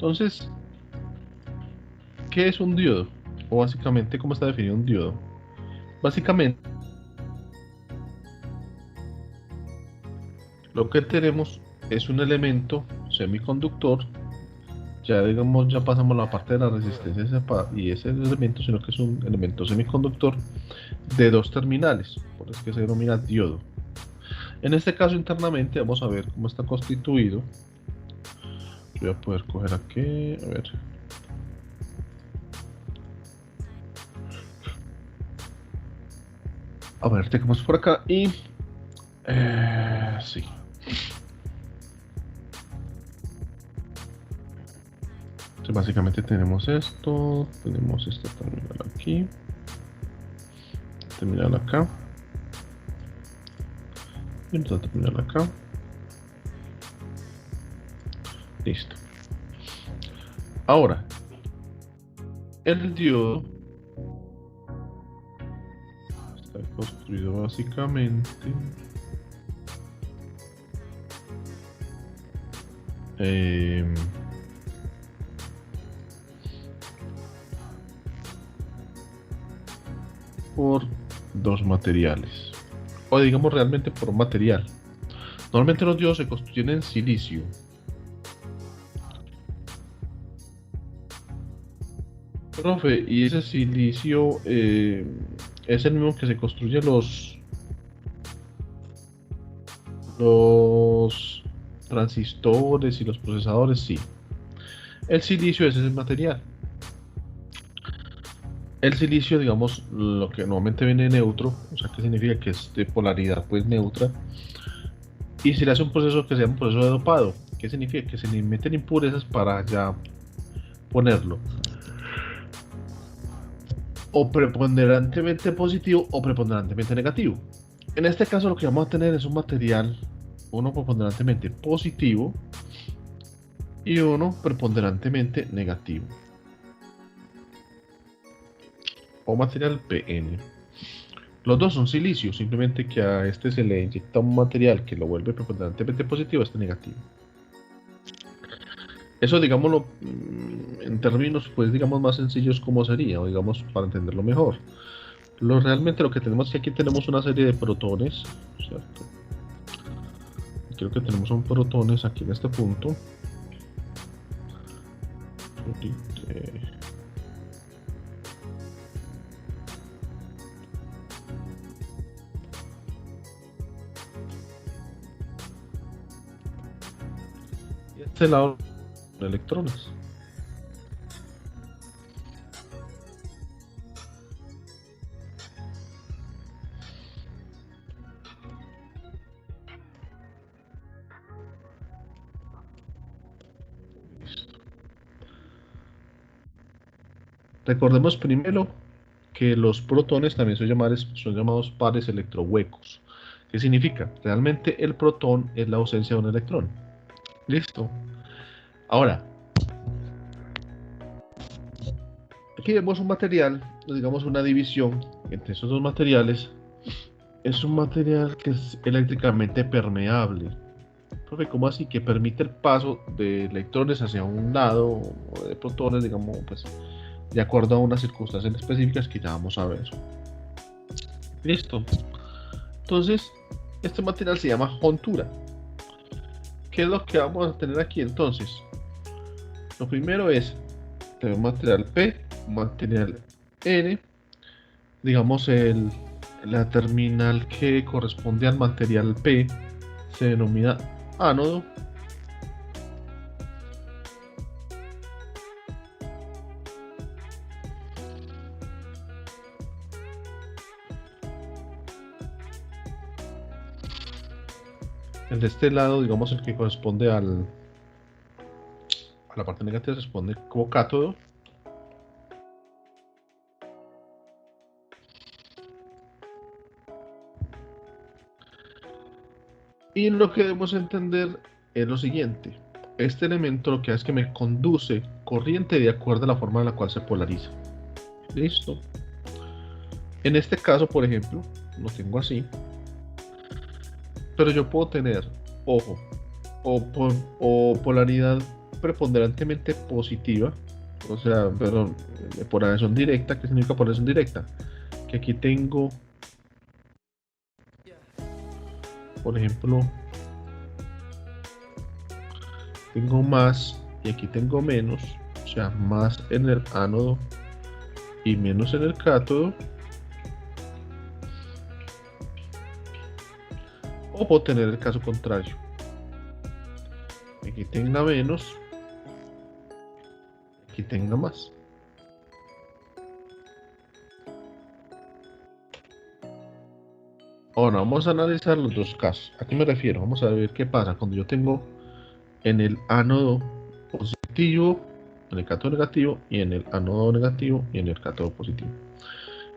Entonces, ¿qué es un diodo? O básicamente, ¿cómo está definido un diodo? Básicamente, lo que tenemos es un elemento semiconductor. Ya digamos, ya pasamos la parte de la resistencia y ese elemento, sino que es un elemento semiconductor de dos terminales, por eso es que se denomina diodo. En este caso, internamente, vamos a ver cómo está constituido. Voy a poder coger aquí, a ver. A ver, tenemos por acá y... sí. Entonces, básicamente tenemos esto, tenemos esta terminal aquí, terminal acá, y otra terminal acá. Listo. Ahora, el diodo está construido básicamente por dos materiales, o digamos realmente por un material. Normalmente los diodos se construyen en silicio. Profe, y ese silicio es el mismo que se construyen los transistores y los procesadores, sí. El silicio es ese material. El silicio, digamos, lo que normalmente viene neutro, o sea, que significa que es de polaridad pues neutra, y se le hace un proceso que se llama un proceso de dopado, que significa que se le meten impurezas para ya ponerlo o preponderantemente positivo o preponderantemente negativo. En este caso lo que vamos a tener es un material, uno preponderantemente positivo y uno preponderantemente negativo, o material PN. Los dos son silicio, simplemente que a este se le inyecta un material que lo vuelve preponderantemente positivo, a este negativo. Eso, digámoslo, en términos, pues, digamos, más sencillos, ¿cómo sería? O digamos, para entenderlo mejor. Realmente lo que tenemos es que aquí tenemos una serie de protones, ¿cierto? Creo que tenemos un protones aquí en este punto. Y este lado, electrones. Recordemos primero que los protones también son llamados pares electrohuecos. ¿Qué significa? Realmente el protón es la ausencia de un electrón. Listo. Ahora, aquí vemos un material, digamos una división entre esos dos materiales. Es un material que es eléctricamente permeable. Profe, ¿cómo así? Que permite el paso de electrones hacia un lado, o de protones, digamos, pues, de acuerdo a unas circunstancias específicas que ya vamos a ver. Listo. Entonces, este material se llama juntura. ¿Qué es lo que vamos a tener aquí entonces? Lo primero es tener un material P, un material N, digamos la terminal que corresponde al material P se denomina ánodo. El de este lado, digamos el que corresponde a la parte negativa, se responde como cátodo. Y lo que debemos entender es lo siguiente. Este elemento lo que hace es que me conduce corriente de acuerdo a la forma en la cual se polariza. Listo. En este caso, por ejemplo, lo tengo así. Pero yo puedo tener, ojo, o polaridad preponderantemente positiva, o sea, perdón, polarización directa. ¿Qué significa polarización directa? Que aquí tengo, por ejemplo, tengo más y aquí tengo menos, o sea, más en el ánodo y menos en el cátodo. O puedo tener el caso contrario, aquí tenga menos, aquí tenga más. Ahora vamos a analizar los dos casos. ¿A qué me refiero? Vamos a ver qué pasa cuando yo tengo en el ánodo positivo, en el cátodo negativo, y en el ánodo negativo y en el cátodo positivo.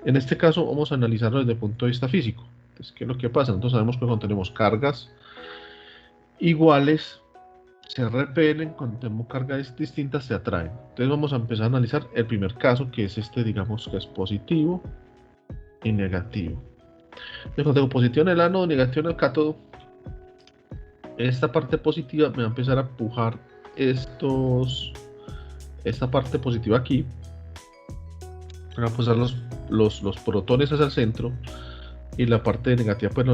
En este caso vamos a analizarlo desde el punto de vista físico. Entonces, ¿qué es lo que pasa? Nosotros sabemos que cuando tenemos cargas iguales se repelen, cuando tenemos cargas distintas se atraen. Entonces vamos a empezar a analizar el primer caso, que es este, digamos que es positivo y negativo. Entonces, cuando tengo positivo en el ánodo, negativo en el cátodo, esta parte positiva me va a empezar a empujar esta parte positiva aquí, van a pasar los protones hacia el centro, y la parte negativa, pues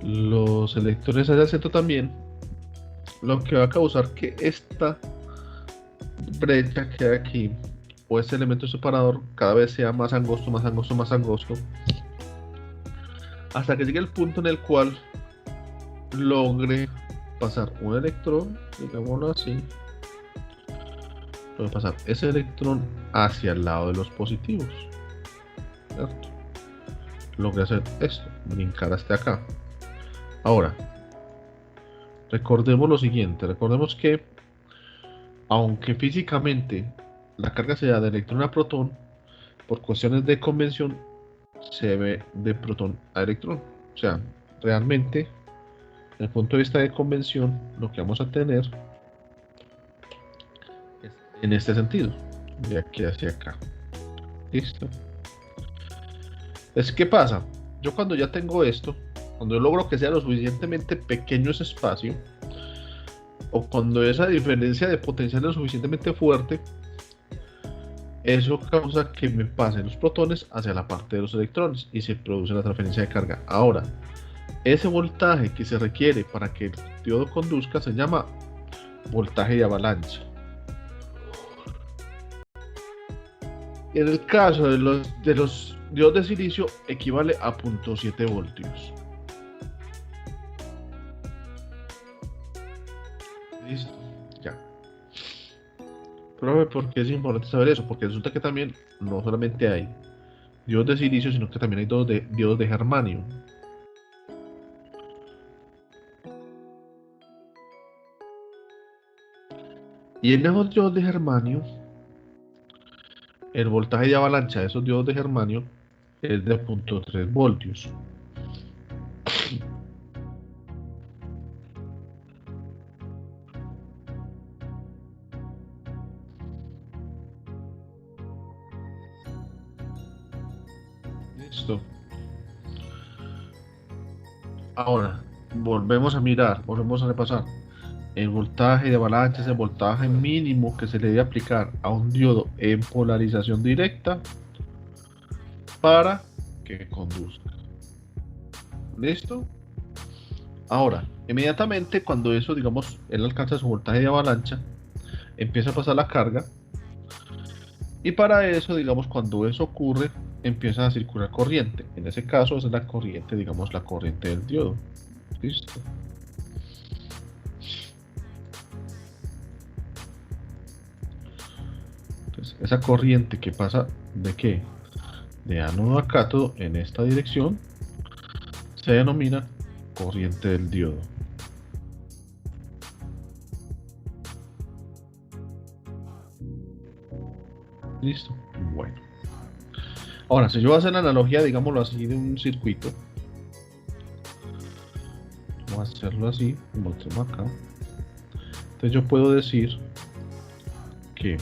los electrones hacia el centro también, lo que va a causar que esta brecha que hay aquí, o este elemento separador, cada vez sea más angosto, más angosto, más angosto, hasta que llegue el punto en el cual logre pasar un electrón, digámoslo así, puede pasar ese electrón hacia el lado de los positivos, ¿cierto? Logré hacer esto, brincar hasta acá. Ahora, recordemos lo siguiente, recordemos que aunque físicamente la carga sea de electrón a protón, por cuestiones de convención se ve de protón a electrón. O sea, realmente, desde el punto de vista de convención, lo que vamos a tener es en este sentido, de aquí hacia acá. ¿Listo? ¿qué pasa? Yo cuando ya tengo esto, cuando yo logro que sea lo suficientemente pequeño ese espacio, o cuando esa diferencia de potencial es lo suficientemente fuerte, eso causa que me pasen los protones hacia la parte de los electrones y se produce la transferencia de carga. Ahora, ese voltaje que se requiere para que el diodo conduzca se llama voltaje de avalancha. En el caso de los diodos de silicio equivale a 0.7 voltios. Listo, ya. Profe, ¿por qué es importante saber eso? Porque resulta que también no solamente hay diodos de silicio, sino que también hay diodos de germanio. Y en esos diodos de germanio, el voltaje de avalancha de esos diodos de germanio es de 0.3 voltios. Listo. Ahora, volvemos a mirar, volvemos a repasar. El voltaje de avalancha es el voltaje mínimo que se le debe aplicar a un diodo en polarización directa para que conduzca. ¿Listo? Ahora, inmediatamente cuando eso, digamos, él alcanza su voltaje de avalancha, empieza a pasar la carga, y para eso, digamos, cuando eso ocurre, empieza a circular corriente. En ese caso es la corriente, digamos, la corriente del diodo. ¿Listo? Entonces, esa corriente que pasa ¿de qué? De ánodo a cátodo en esta dirección se denomina corriente del diodo. Listo. Bueno. Ahora, si yo voy a hacer la analogía, digámoslo así, de un circuito, voy a hacerlo así, como lo tengo acá. Entonces yo puedo decir que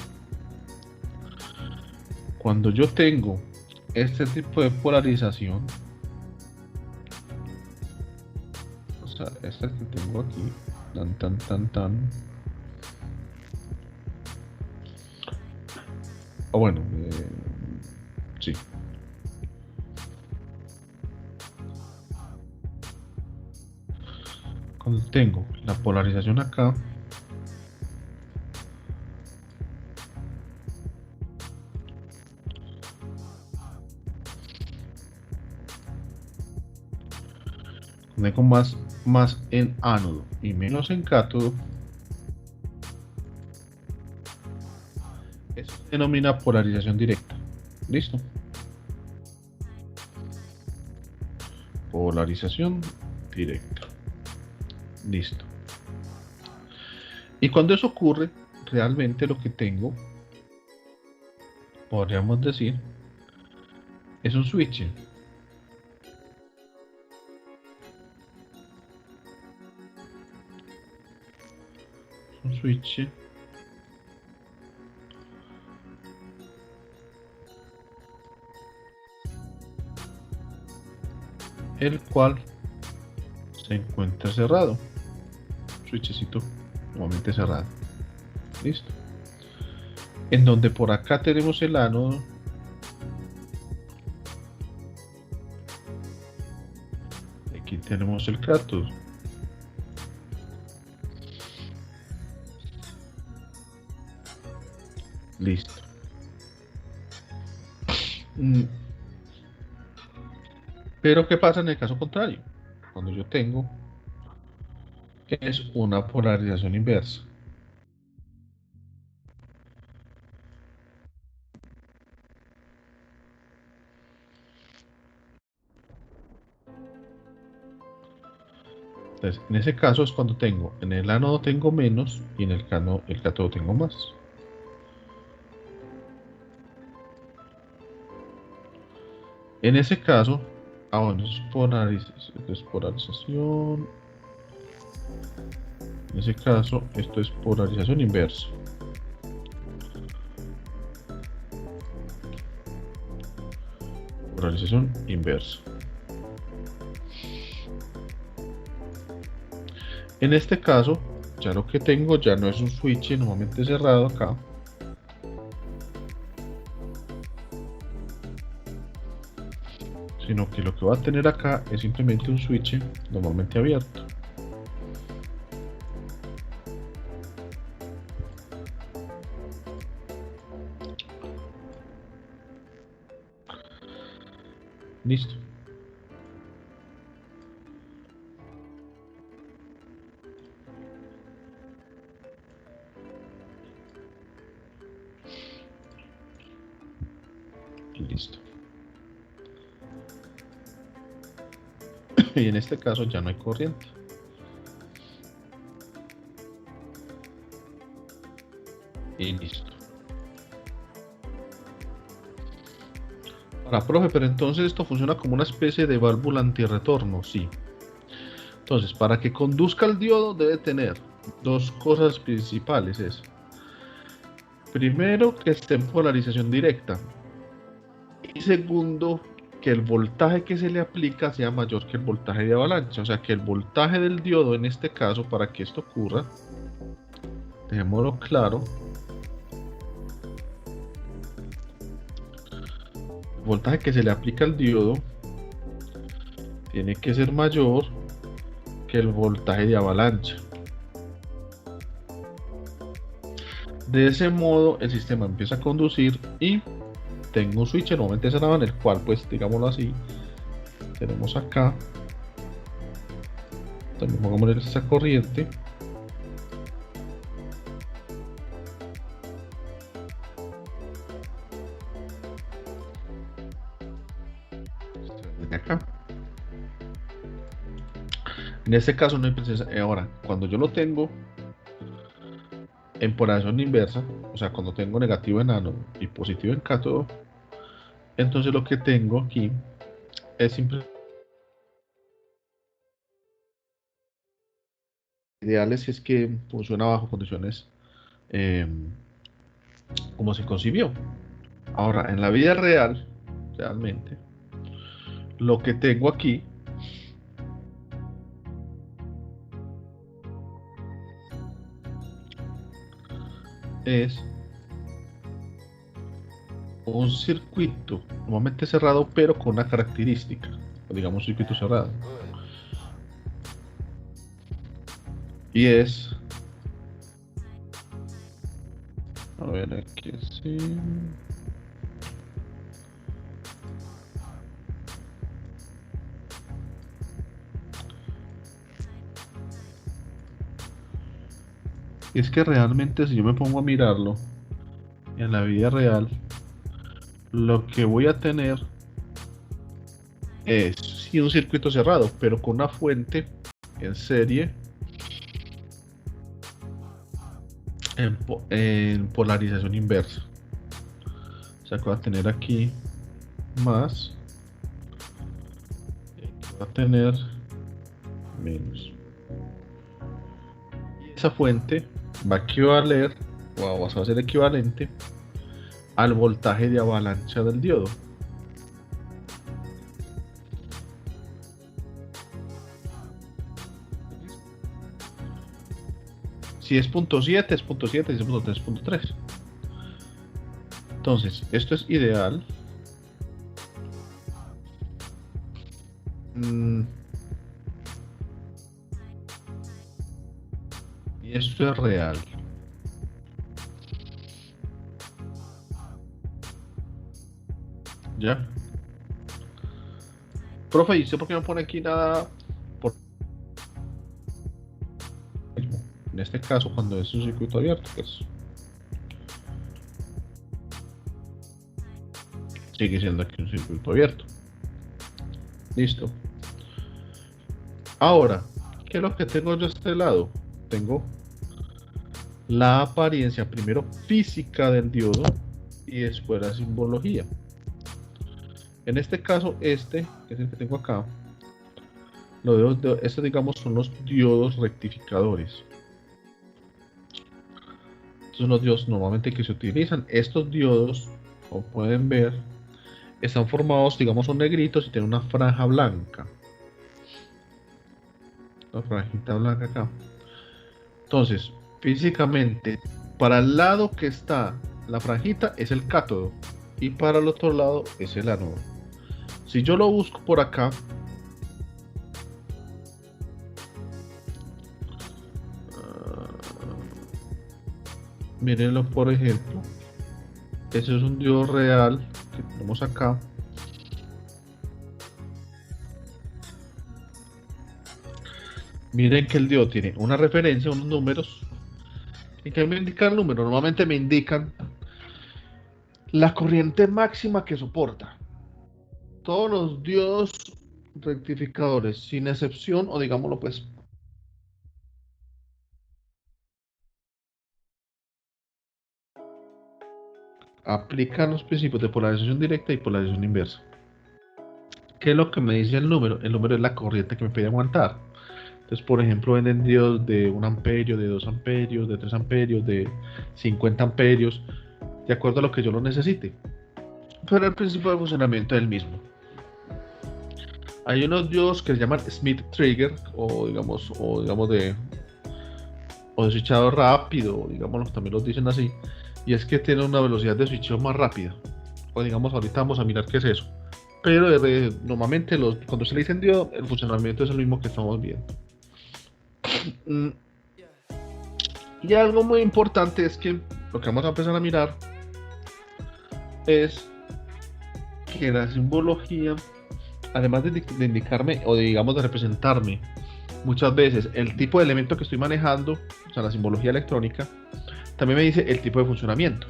cuando yo tengo este tipo de polarización, o sea, esta que tengo aquí, tan, o bueno, sí. Cuando tengo la polarización acá, tengo más en ánodo y menos en cátodo, eso se denomina polarización directa. ¿Listo? Polarización directa. Listo. Y cuando eso ocurre, realmente lo que tengo, podríamos decir, es un switch. Un switch el cual se encuentra cerrado. Switchecito nuevamente cerrado. Listo. En donde por acá tenemos el ánodo. Aquí tenemos el cátodo. Listo. Pero ¿qué pasa en el caso contrario? Cuando yo tengo es una polarización inversa. Entonces, en ese caso es cuando tengo, en el ánodo tengo menos y en el cátodo tengo más. En ese caso, bueno, es polarización. En ese caso, esto es polarización inversa. Polarización inversa. En este caso, ya lo que tengo ya no es un switch normalmente cerrado acá, sino que lo que va a tener acá es simplemente un switch normalmente abierto. Listo. Listo. Y en este caso ya no hay corriente. Y listo. Ahora, profe, pero entonces esto funciona como una especie de válvula antirretorno, sí. Entonces, para que conduzca el diodo debe tener dos cosas principales. Primero, que esté en polarización directa. Y segundo, que el voltaje que se le aplica sea mayor que el voltaje de avalancha. O sea, que el voltaje del diodo, en este caso, para que esto ocurra, dejémoslo claro, el voltaje que se le aplica al diodo tiene que ser mayor que el voltaje de avalancha. De ese modo, el sistema empieza a conducir y tengo un switch nuevamente cerrado en el cual, pues, digámoslo así, tenemos acá, también vamos a poner esta corriente. De acá. En este caso no hay presencia. Ahora, cuando yo lo tengo en polarización inversa, o sea, cuando tengo negativo en ánodo y positivo en cátodo, entonces lo que tengo aquí es simplemente ideales, es que funciona bajo condiciones eh, como se concibió. Ahora, en la vida real, realmente, lo que tengo aquí es un circuito normalmente cerrado, pero con una característica, o digamos un circuito cerrado. Y es, a ver aquí sí. Y es que realmente si yo me pongo a mirarlo en la vida real, lo que voy a tener es sí un circuito cerrado, pero con una fuente en serie en polarización inversa. O sea que va a tener aquí más, y aquí va a tener menos. Y esa fuente va a equivaler, o va a ser equivalente al voltaje de avalancha del diodo. Si es .7, es .7, si es .3, es .3. Entonces, esto es ideal. Y esto es real. ¿Ya? Profe, ¿y usted por qué no pone aquí nada? Por... En este caso, cuando es un circuito abierto, pues sigue siendo aquí un circuito abierto. Listo. Ahora, ¿qué es lo que tengo yo a este lado? Tengo la apariencia, primero física del diodo y después la simbología. En este caso, este, que es el que tengo acá, estos digamos son los diodos rectificadores. Estos son los diodos normalmente que se utilizan. Estos diodos, como pueden ver, están formados, digamos, son negritos y tienen una franja blanca. Una franjita blanca acá. Entonces, físicamente, para el lado que está la franjita es el cátodo y para el otro lado es el ánodo. Si yo lo busco por acá, mírenlo por ejemplo, ese es un diodo real que tenemos acá. Miren que el diodo tiene una referencia, unos números. ¿Y qué me indica el número? Normalmente me indican la corriente máxima que soporta. Todos los diodos rectificadores, sin excepción, o digámoslo pues, aplican los principios de polarización directa y polarización inversa. ¿Qué es lo que me dice el número? El número es la corriente que me pide aguantar. Entonces, por ejemplo, venden diodos de 1 amperio, de 2 amperios, de 3 amperios, de 50 amperios, de acuerdo a lo que yo lo necesite. Pero el principio de funcionamiento es el mismo. Hay unos diodos que se llaman Smith Trigger, o digamos de switchado rápido, digamos, también los dicen así, y es que tienen una velocidad de switcheo más rápida. O digamos, ahorita vamos a mirar qué es eso. Pero normalmente cuando se le dice diodo, el funcionamiento es el mismo que estamos viendo. Y algo muy importante es que lo que vamos a empezar a mirar es que la simbología, además de indicarme o de, digamos, de representarme muchas veces el tipo de elemento que estoy manejando, o sea, la simbología electrónica, también me dice el tipo de funcionamiento.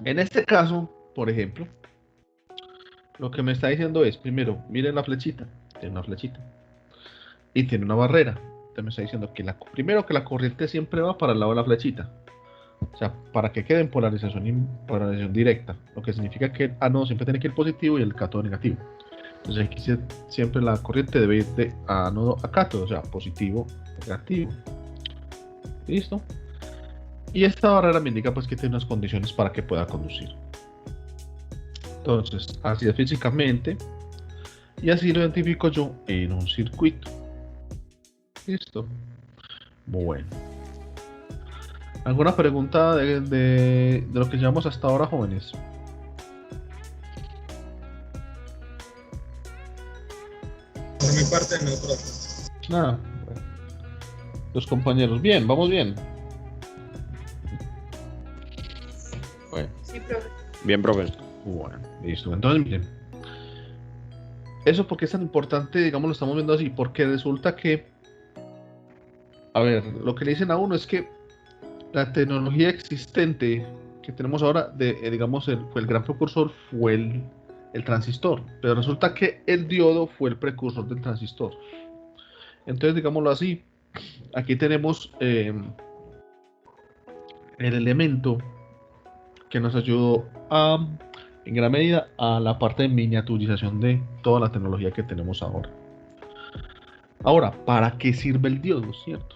En este caso, por ejemplo, lo que me está diciendo es, primero, miren la flechita, tiene una flechita y tiene una barrera. Entonces me está diciendo que primero que la corriente siempre va para el lado de la flechita. O sea, para que quede en polarización directa, lo que significa que el ánodo siempre tiene que ir positivo y el cátodo negativo. Entonces aquí siempre la corriente debe ir de ánodo a cátodo, o sea, positivo, negativo. ¿Listo? Y esta barrera me indica pues que tiene unas condiciones para que pueda conducir. Entonces, así es físicamente, y así lo identifico yo en un circuito. ¿Listo? Bueno. ¿Alguna pregunta de lo que llevamos hasta ahora, jóvenes? Por mi parte, no, profe. Nada. Bueno. Los compañeros, bien, vamos bien. Bueno. Sí, profe. Bien, profe. Bueno, listo. Entonces, miren. Eso porque es tan importante, digamos, lo estamos viendo así, porque resulta que, a ver, lo que le dicen a uno es que la tecnología existente que tenemos ahora, digamos, el gran precursor fue el transistor, pero resulta que el diodo fue el precursor del transistor. Entonces, digámoslo así, aquí tenemos el elemento que nos ayudó en gran medida a la parte de miniaturización de toda la tecnología que tenemos ahora. Ahora, ¿para qué sirve el diodo, cierto?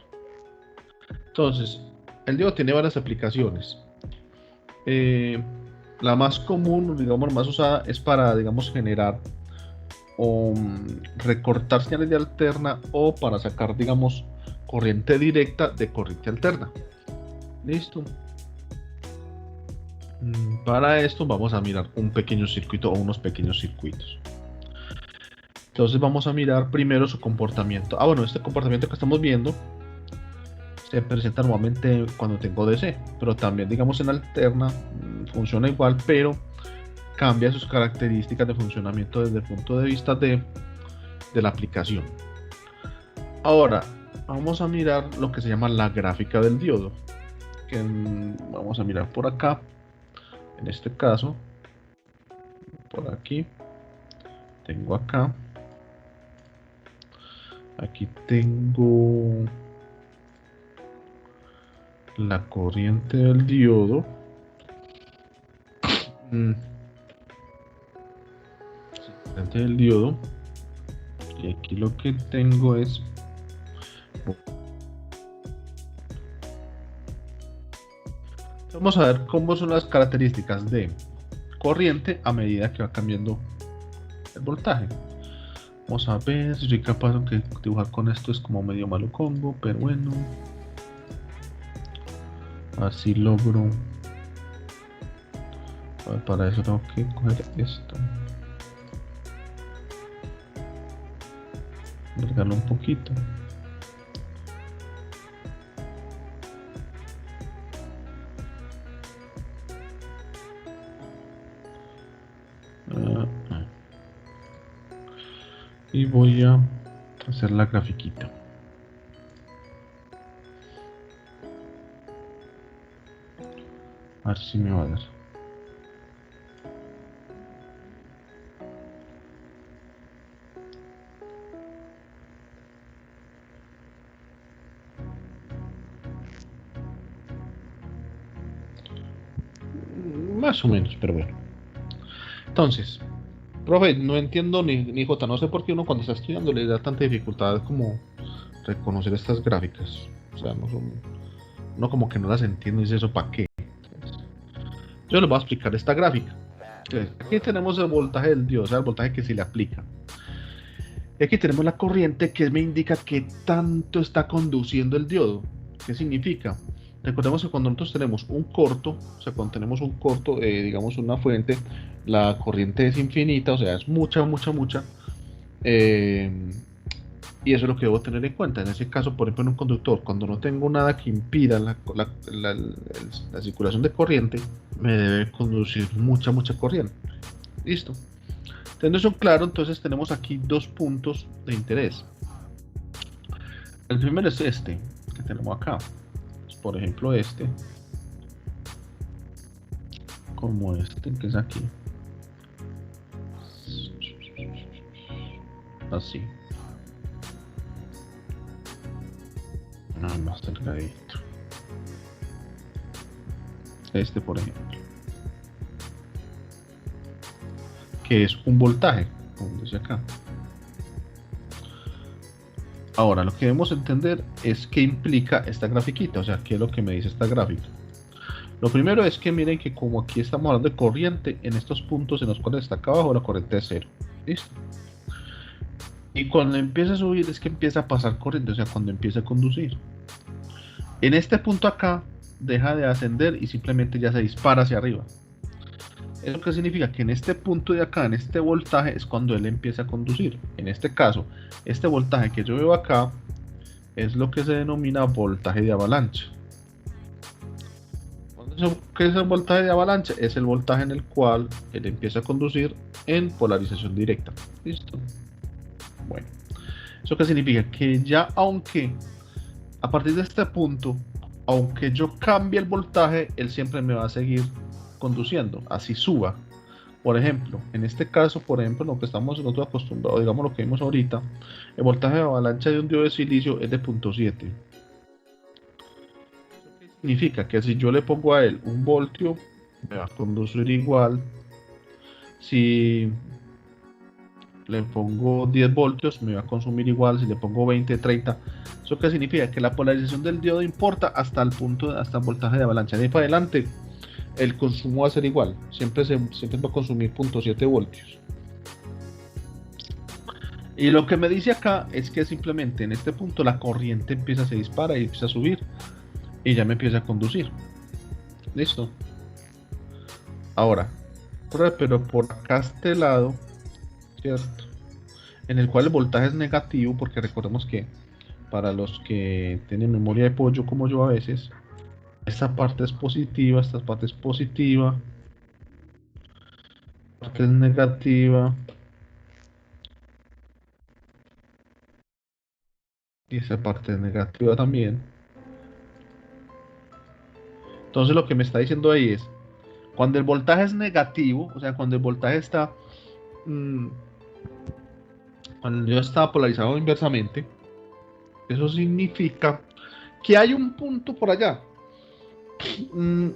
Entonces, el diodo tiene varias aplicaciones. La más común, digamos, más usada es para, digamos, generar o recortar señales de alterna o para sacar, digamos, corriente directa de corriente alterna. Listo. Para esto vamos a mirar un pequeño circuito o unos pequeños circuitos. Entonces vamos a mirar primero su comportamiento. Bueno, este comportamiento que estamos viendo se presenta normalmente cuando tengo DC, pero también, digamos, en alterna funciona igual, pero cambia sus características de funcionamiento desde el punto de vista de la aplicación. Ahora vamos a mirar lo que se llama la gráfica del diodo, que vamos a mirar por acá. En este caso, por aquí, tengo acá, aquí tengo la corriente del diodo. Corriente del diodo. Y aquí lo que tengo es vamos a ver cómo son las características de corriente a medida que va cambiando el voltaje. Vamos a ver si soy capaz, aunque dibujar con esto es como medio malucongo, pero bueno. Así logro. A ver, para eso tengo que coger esto. Alargarlo un poquito. Y voy a hacer la grafiquita. A ver si me va a dar. Más o menos, pero bueno. Entonces, profe, no entiendo ni J, no sé por qué uno cuando está estudiando le da tanta dificultad como reconocer estas gráficas. O sea, no como que no las entiendo y dice eso para qué. Entonces, yo les voy a explicar esta gráfica. Entonces, aquí tenemos el voltaje del diodo, o sea, el voltaje que se le aplica. Y aquí tenemos la corriente que me indica qué tanto está conduciendo el diodo. ¿Qué significa? Recordemos que cuando nosotros tenemos un corto, o sea, cuando tenemos un corto, digamos una fuente, la corriente es infinita, o sea, es mucha. Y eso es lo que debo tener en cuenta. En ese caso, por ejemplo, en un conductor, cuando no tengo nada que impida la circulación de corriente, me debe conducir mucha corriente. Listo. Teniendo eso claro, entonces tenemos aquí dos puntos de interés. El primero es este, que tenemos acá. Por ejemplo, este, como este que es aquí, así, nada más delgadito. Este, por ejemplo, que es un voltaje, como dice acá. Ahora, lo que debemos entender es qué implica esta grafiquita, o sea, qué es lo que me dice esta gráfica. Lo primero es que miren que como aquí estamos hablando de corriente, en estos puntos en los cuales está acá abajo la corriente es cero. ¿Listo? Y cuando empieza a subir es que empieza a pasar corriente, o sea, cuando empieza a conducir. En este punto acá deja de ascender y simplemente ya se dispara hacia arriba. ¿Eso qué significa? Que en este punto de acá, en este voltaje, es cuando él empieza a conducir. En este caso, este voltaje que yo veo acá es lo que se denomina voltaje de avalancha. ¿Qué es el voltaje de avalancha? Es el voltaje en el cual él empieza a conducir en polarización directa. ¿Listo? Bueno, ¿eso qué significa? Que ya aunque a partir de este punto, aunque yo cambie el voltaje, él siempre me va a seguir conduciendo, así suba. Por ejemplo, en este caso, por ejemplo, lo que estamos nosotros acostumbrados, digamos lo que vimos ahorita, el voltaje de avalancha de un diodo de silicio es de 0.7. Significa que si yo le pongo a él 1 voltio, me va a conducir igual. Si le pongo 10 voltios, me va a consumir igual. Si le pongo 20, 30. ¿Eso qué significa? Que la polarización del diodo importa hasta el punto, hasta el voltaje de avalancha. De ahí para adelante, el consumo va a ser igual. Siempre va a consumir 0.7 voltios. Y lo que me dice acá es que simplemente en este punto la corriente se dispara y empieza a subir. Y ya me empieza a conducir. Listo. Ahora, pero por acá este lado, ¿cierto? En el cual el voltaje es negativo, porque recordemos que para los que tienen memoria de pollo como yo a veces, esta parte es positiva, esta parte es positiva, esta parte es negativa, y esa parte es negativa también. Entonces lo que me está diciendo ahí es, cuando el voltaje es negativo, o sea, cuando el voltaje está, cuando yo estaba polarizado inversamente, eso significa que hay un punto por allá, un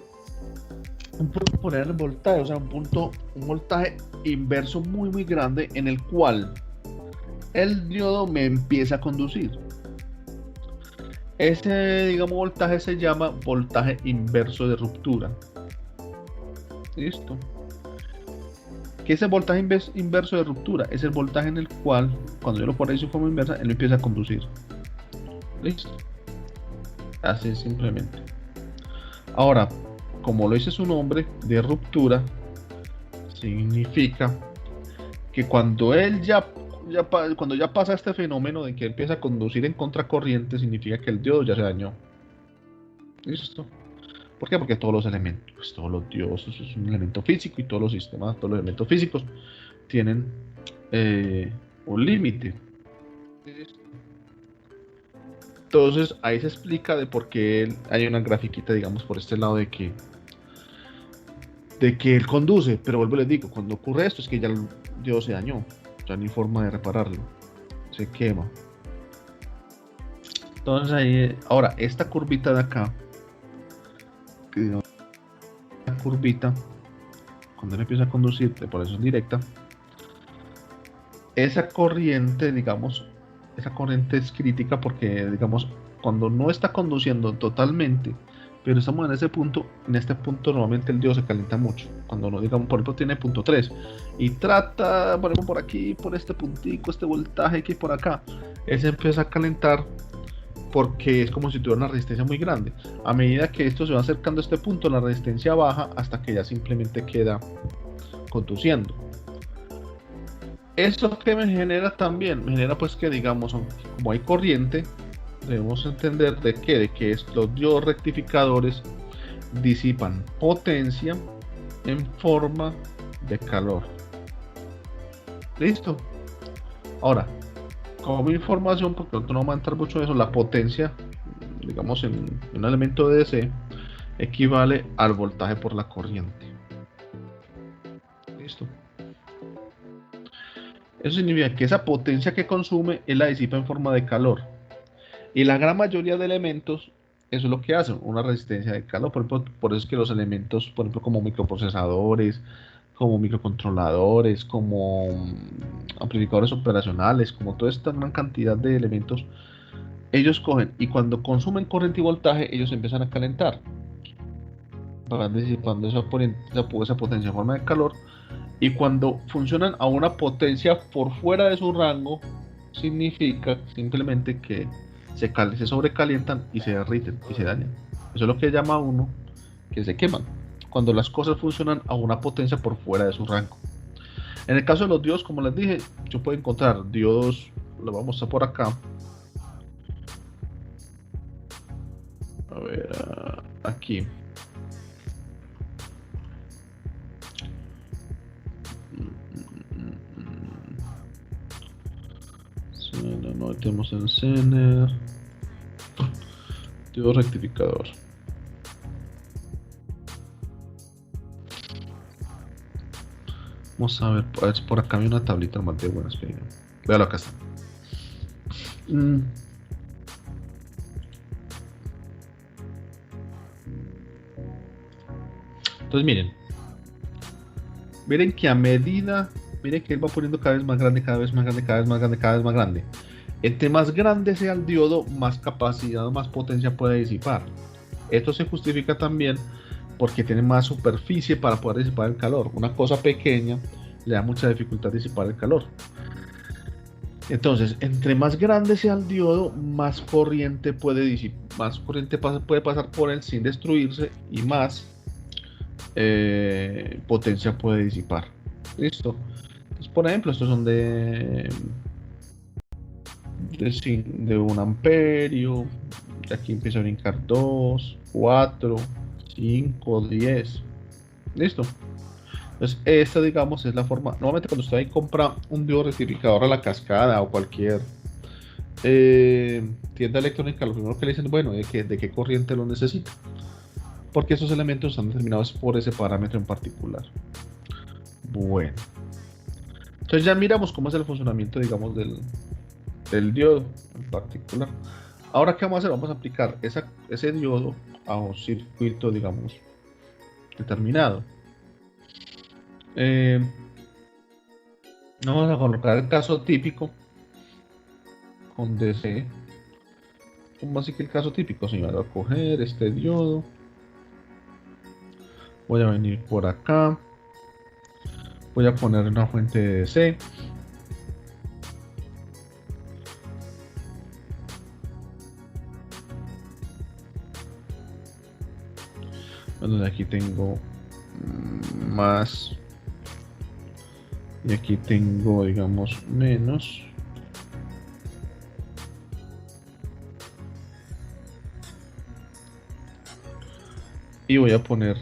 punto por allá en el voltaje, o sea, un voltaje inverso muy grande en el cual el diodo me empieza a conducir. Ese, digamos, voltaje se llama voltaje inverso de ruptura. Listo. ¿Qué es el voltaje inverso de ruptura? Es el voltaje en el cual, cuando yo lo polarizo en forma inversa, él empieza a conducir. Listo. Así simplemente. Ahora, como lo dice su nombre, de ruptura, significa que cuando él cuando ya pasa este fenómeno de que empieza a conducir en contracorriente, significa que el diodo ya se dañó. ¿Listo? ¿Por qué? Porque todos los elementos, pues todos los diodos, eso es un elemento físico y todos los sistemas, todos los elementos físicos tienen un límite. Entonces ahí se explica de por qué hay una grafiquita, digamos, por este lado de que él conduce, pero vuelvo y les digo, cuando ocurre esto es que ya el diodo se dañó. Ya no hay forma de repararlo, se quema. Entonces ahí, ahora esta curvita de acá, la curvita, cuando él empieza a conducir de polarización directa, esa corriente, digamos, esa corriente es crítica porque, digamos, cuando no está conduciendo totalmente, pero estamos en ese punto, en este punto normalmente el diodo se calienta mucho. Cuando no, digamos, por ejemplo, tiene 0.3 y trata, por ejemplo, por aquí, por este puntico, este voltaje aquí por acá, él se empieza a calentar porque es como si tuviera una resistencia muy grande. A medida que esto se va acercando a este punto, la resistencia baja hasta que ya simplemente queda conduciendo. Eso que me genera también, me genera pues que, digamos, como hay corriente, debemos entender de que los diodos rectificadores disipan potencia en forma de calor. Listo. Ahora, como información, porque no vamos a entrar mucho en eso, la potencia, digamos, en un elemento de DC equivale al voltaje por la corriente. Listo. Eso significa que esa potencia que consume él la disipa en forma de calor. Y la gran mayoría de elementos, eso es lo que hacen, una resistencia de calor. Por eso es que los elementos, por ejemplo, como microprocesadores, como microcontroladores, como amplificadores operacionales, como toda esta gran cantidad de elementos, ellos cogen y cuando consumen corriente y voltaje, ellos empiezan a calentar. Van disipando esa potencia en forma de calor. Y cuando funcionan a una potencia por fuera de su rango, significa simplemente que se sobrecalientan y se derriten y se dañan. Eso es lo que llama uno que se queman, cuando las cosas funcionan a una potencia por fuera de su rango. En el caso de los diodos, como les dije, yo puedo encontrar diodos, lo vamos a mostrar por acá. A ver, aquí. Lo metemos en Zener. Diodo rectificador. Vamos a ver, por acá hay una tablita más de buenas. Véalo, acá está. Entonces miren que a medida, miren que él va poniendo cada vez más grande, cada vez más grande, cada vez más grande, cada vez más grande. Entre más grande sea el diodo, más capacidad o más potencia puede disipar. Esto se justifica también porque tiene más superficie para poder disipar el calor. Una cosa pequeña le da mucha dificultad disipar el calor. Entonces, entre más grande sea el diodo, más corriente puede puede pasar por él sin destruirse y más potencia puede disipar. Listo. Entonces, por ejemplo, estos son de 1 amperio. De aquí empieza a brincar 2, 4, 5, 10. Listo. Entonces, esta, digamos, es la forma. Normalmente, cuando usted ahí compra un diodo rectificador a la cascada o cualquier tienda electrónica, lo primero que le dicen, bueno, de qué corriente lo necesita, porque esos elementos están determinados por ese parámetro en particular. Bueno, entonces ya miramos cómo es el funcionamiento, digamos, del diodo en particular. Ahora, ¿qué vamos a hacer? Vamos a aplicar ese diodo a un circuito, digamos, determinado. Vamos a colocar el caso típico con DC. ¿Cómo así que el caso típico, señor? Voy a coger este diodo. Voy a venir por acá. Voy a poner una fuente de DC. Bueno, aquí tengo más. Y aquí tengo, digamos, menos. Y voy a poner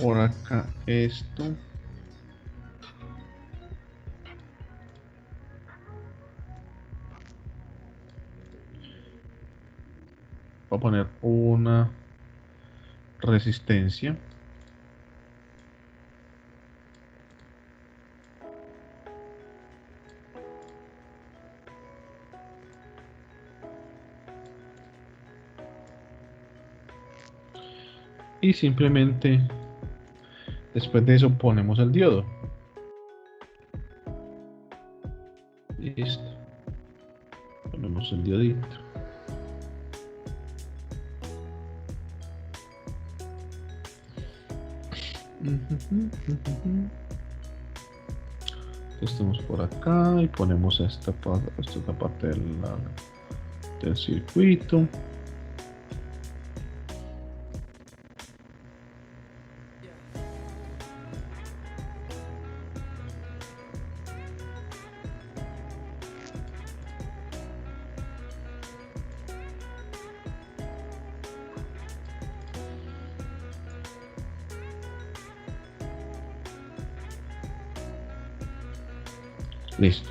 por acá esto. Voy a poner una resistencia. Y simplemente después de eso ponemos el diodo. Listo. Ponemos el diodito. Estamos por acá y ponemos esta es la parte del circuito. Listo.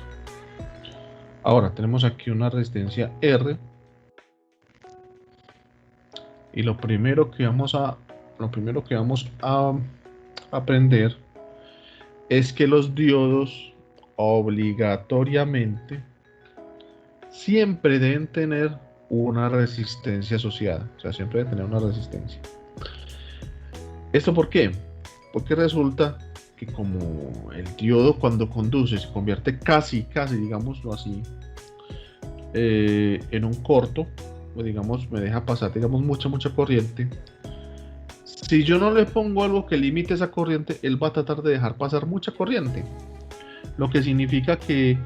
Ahora tenemos aquí una resistencia R. Y lo primero que vamos a aprender es que los diodos obligatoriamente siempre deben tener una resistencia asociada. O sea, siempre deben tener una resistencia. ¿Esto por qué? Porque resulta que como el diodo cuando conduce se convierte casi, digámoslo así, en un corto, o digamos, me deja pasar, digamos, mucha corriente. Si yo no le pongo algo que limite esa corriente, él va a tratar de dejar pasar mucha corriente. Lo que significa que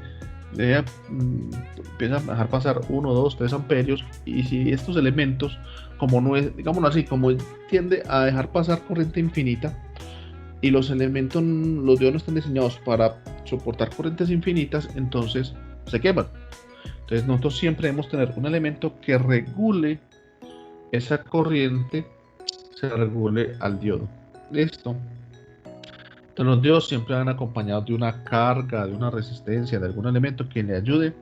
deja, empieza a dejar pasar 1, 2, 3 amperios, y si estos elementos, como no es, digámoslo así, como tiende a dejar pasar corriente infinita, y los elementos, los diodos no están diseñados para soportar corrientes infinitas, entonces se queman. Entonces nosotros siempre debemos tener un elemento que regule esa corriente, se regule al diodo. Listo. Entonces los diodos siempre van acompañados de una carga, de una resistencia, de algún elemento que le ayude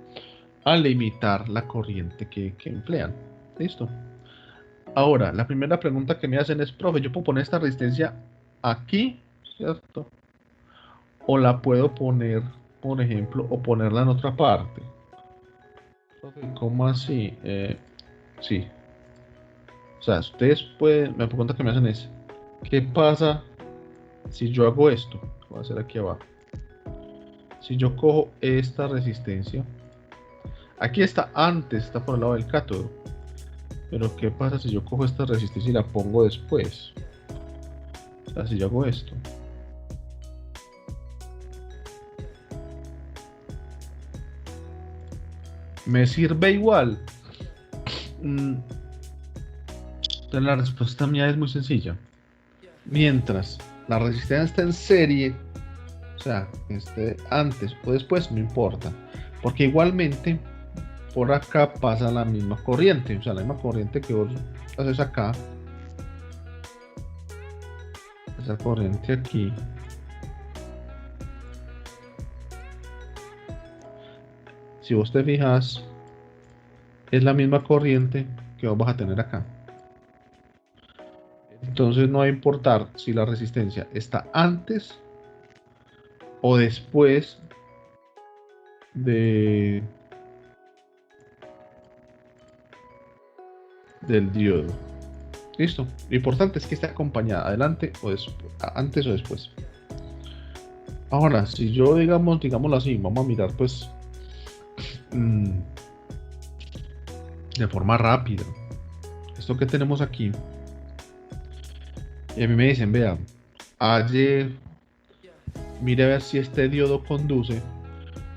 a limitar la corriente que emplean. Listo. Ahora, la primera pregunta que me hacen es, profe, ¿yo puedo poner esta resistencia aquí, cierto? O la puedo poner, por ejemplo, o ponerla en otra parte. Profe, ¿cómo así? Sí. O sea, ustedes pueden, la pregunta que me hacen es, ¿qué pasa si yo hago esto? Voy a hacer aquí abajo. Si yo cojo esta resistencia, aquí está antes, está por el lado del cátodo. Pero ¿qué pasa si yo cojo esta resistencia y la pongo después? O sea, si yo hago esto. ¿Me sirve igual? Entonces la respuesta mía es muy sencilla. Mientras la resistencia está en serie, o sea, esté antes o después, no importa. Porque igualmente por acá pasa la misma corriente. O sea, la misma corriente que vos haces acá. Esa corriente aquí. Si vos te fijas, es la misma corriente que vos vas a tener acá. Entonces no va a importar si la resistencia está antes o después del diodo. Listo. Lo importante es que esté acompañada adelante o antes o después. Ahora, si yo digámoslo así, vamos a mirar pues de forma rápida esto que tenemos aquí. Y a mí me dicen, vea, ayer mire a ver si este diodo conduce.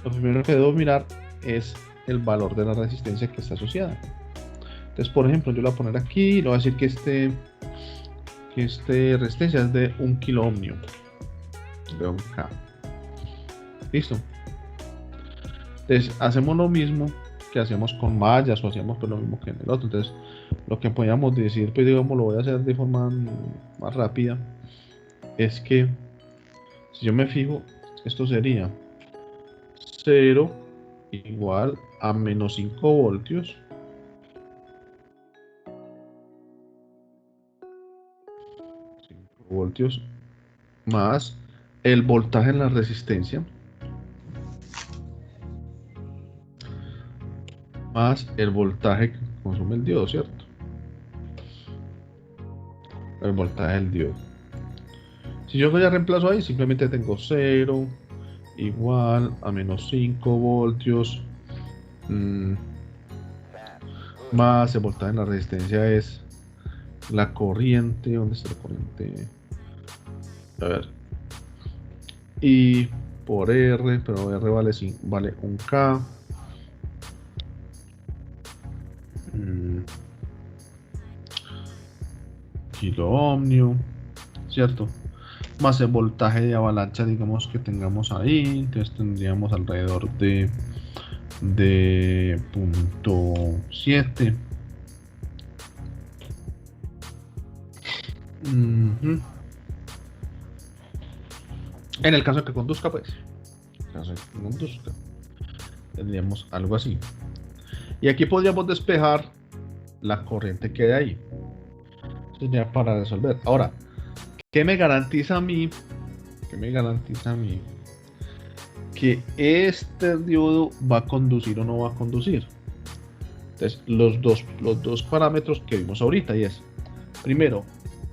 Lo primero que debo mirar es el valor de la resistencia que está asociada. Entonces, por ejemplo, yo le voy a poner aquí, le voy a decir que este resistencia es de 1 kilo ohmio, de 1K. Listo. Entonces, hacemos lo mismo que hacemos con mallas, o hacíamos pues lo mismo que en el otro. Entonces, lo que podríamos decir, pues digamos, lo voy a hacer de forma más rápida, es que si yo me fijo, esto sería 0 igual a menos 5 voltios más el voltaje en la resistencia más el voltaje que consume el diodo, ¿cierto? El voltaje del diodo. Si yo ya reemplazo ahí, simplemente tengo 0 igual a menos 5 voltios más el voltaje en la resistencia es la corriente. ¿Dónde está la corriente? A ver. Y por R, pero R vale 1K. Kilo ohmio, ¿cierto? Más el voltaje de avalancha, digamos, que tengamos ahí. Entonces tendríamos alrededor de 0.7. En el caso de que conduzca, pues. En el caso de que conduzca, tendríamos algo así. Y aquí podríamos despejar la corriente que hay ahí. Sería para resolver. Ahora, ¿qué me garantiza a mí? Que este diodo va a conducir o no va a conducir. Entonces, los dos parámetros que vimos ahorita, y es, primero,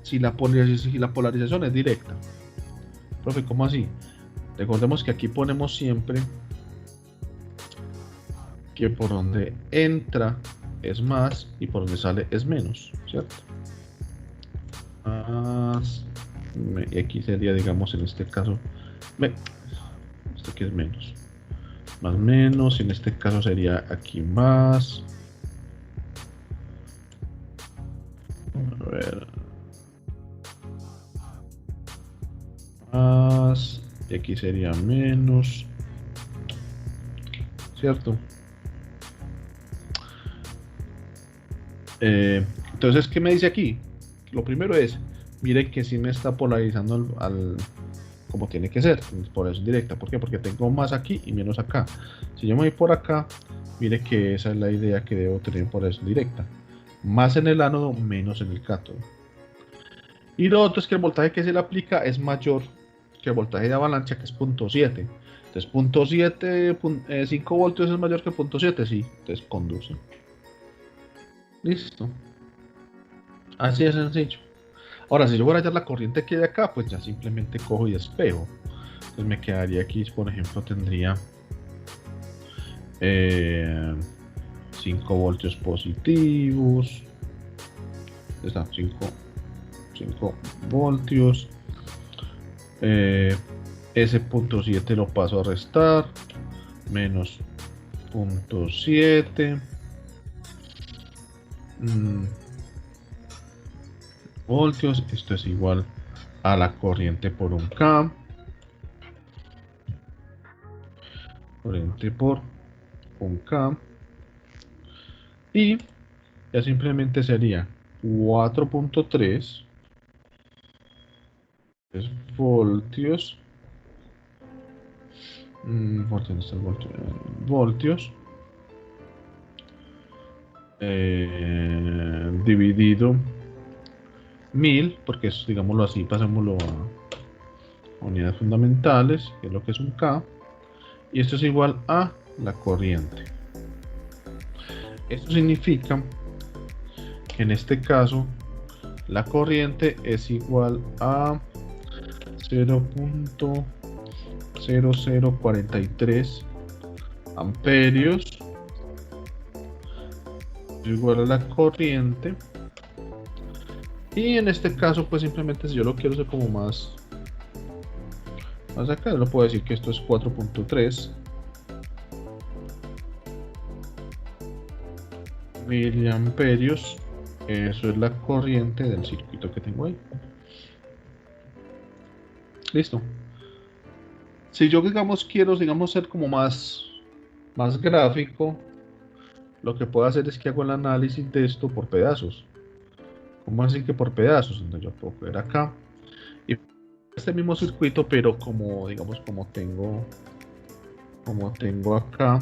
si la polarización es directa. Profe, ¿cómo así? Recordemos que aquí ponemos siempre que por donde entra es más y por donde sale es menos, ¿cierto? Y aquí sería, digamos, en este caso, esto aquí es menos. más menos, y en este caso sería aquí más. A ver. Más, y aquí sería menos, ¿cierto? Entonces, ¿qué me dice aquí? Lo primero es, mire que sí me está polarizando como tiene que ser, por eso es directa. ¿Por qué? Porque tengo más aquí y menos acá. Si yo me voy por acá, mire que esa es la idea que debo tener por eso directa. Más en el ánodo, menos en el cátodo. Y lo otro es que el voltaje que se le aplica es mayor que el voltaje de avalancha, que es 0.7. Entonces, 0.7, 5 voltios es mayor que 0.7, sí. Entonces, conduce. Listo. Así es sencillo. Ahora, si yo voy a hallar la corriente que hay acá, pues ya simplemente cojo y despejo. Entonces me quedaría aquí, por ejemplo, tendría 5 voltios positivos. Está, 5 voltios. Ese 0.7 lo paso a restar. Menos 0.7. Voltios. Esto es igual a la corriente por 1K. Corriente por 1K. Y ya simplemente sería 4.3 voltios. Voltios dividido 1000, porque es, digámoslo así, pasémoslo a unidades fundamentales, que es lo que es 1K, y esto es igual a la corriente. Esto significa que en este caso la corriente es igual a 0.0043 amperios, igual a la corriente. Y en este caso, pues simplemente si yo lo quiero hacer como más acá, lo puedo decir que esto es 4.3 miliamperios. Eso es la corriente del circuito que tengo ahí. Listo. Si yo, digamos, quiero, ser como más gráfico, lo que puedo hacer es que hago el análisis de esto por pedazos. ¿Cómo así que por pedazos? Entonces yo puedo ver acá y este mismo circuito, pero como, digamos, como tengo acá,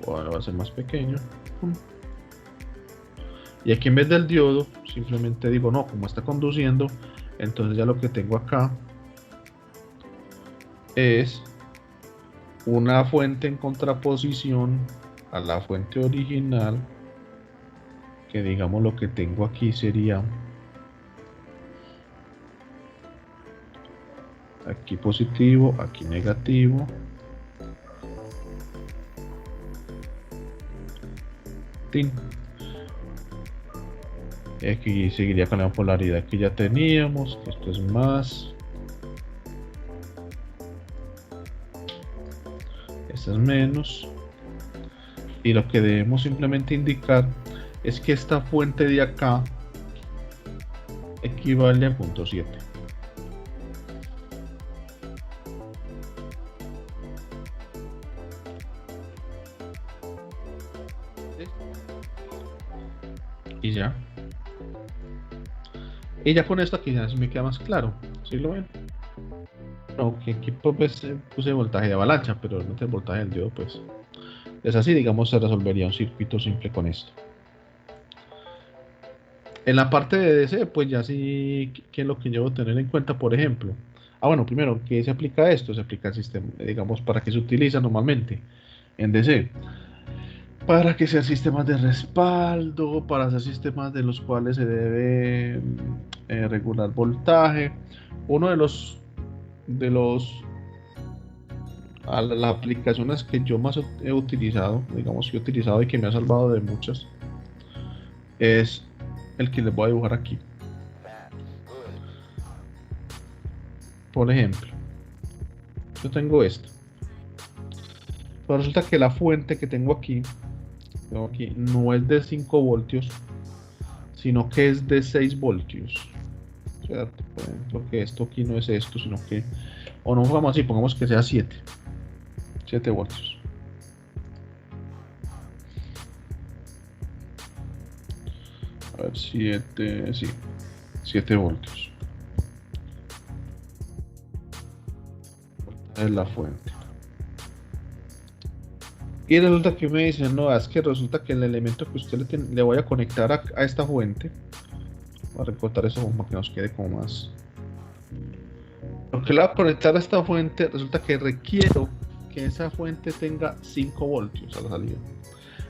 ahora va a ser más pequeño. Y aquí en vez del diodo, simplemente digo, no, como está conduciendo, entonces ya lo que tengo acá es una fuente en contraposición a la fuente original, que digamos lo que tengo aquí sería aquí positivo, aquí negativo. ¡Tin! Y aquí seguiría con la polaridad que ya teníamos, que esto es más, esto es menos, y lo que debemos simplemente indicar es que esta fuente de acá equivale a 0.7. Y ya. Y ya con esto aquí ya se me queda más claro. ¿Sí lo ven? No, que aquí pues, puse voltaje de avalancha, pero realmente el voltaje del diodo pues es así, digamos, se resolvería un circuito simple con esto. En la parte de DC, pues ya sí, ¿qué es lo que yo debo tener en cuenta, por ejemplo? Bueno, primero, ¿qué se aplica esto? Se aplica el sistema, digamos, ¿para qué se utiliza normalmente en DC? Para que sean sistemas de respaldo, para hacer sistemas de los cuales se debe regular voltaje. Uno de las aplicaciones que yo más he utilizado, digamos que he utilizado y que me ha salvado de muchas, es el que les voy a dibujar aquí. Por ejemplo, yo tengo esto. Pero resulta que la fuente que tengo aquí no es de 5 voltios, sino que es de 6 voltios. ¿Cierto? Por ejemplo, que esto aquí no es esto, sino que, o no pongamos así, pongamos que sea 7 voltios. A ver, 7, sí, 7 voltios. Esta es la fuente. Y resulta que me dicen, no, es que resulta que el elemento que usted le voy a conectar a esta fuente, voy a recortar eso para que nos quede como más. Lo que le voy a conectar a esta fuente, resulta que requiero que esa fuente tenga 5 voltios a la salida.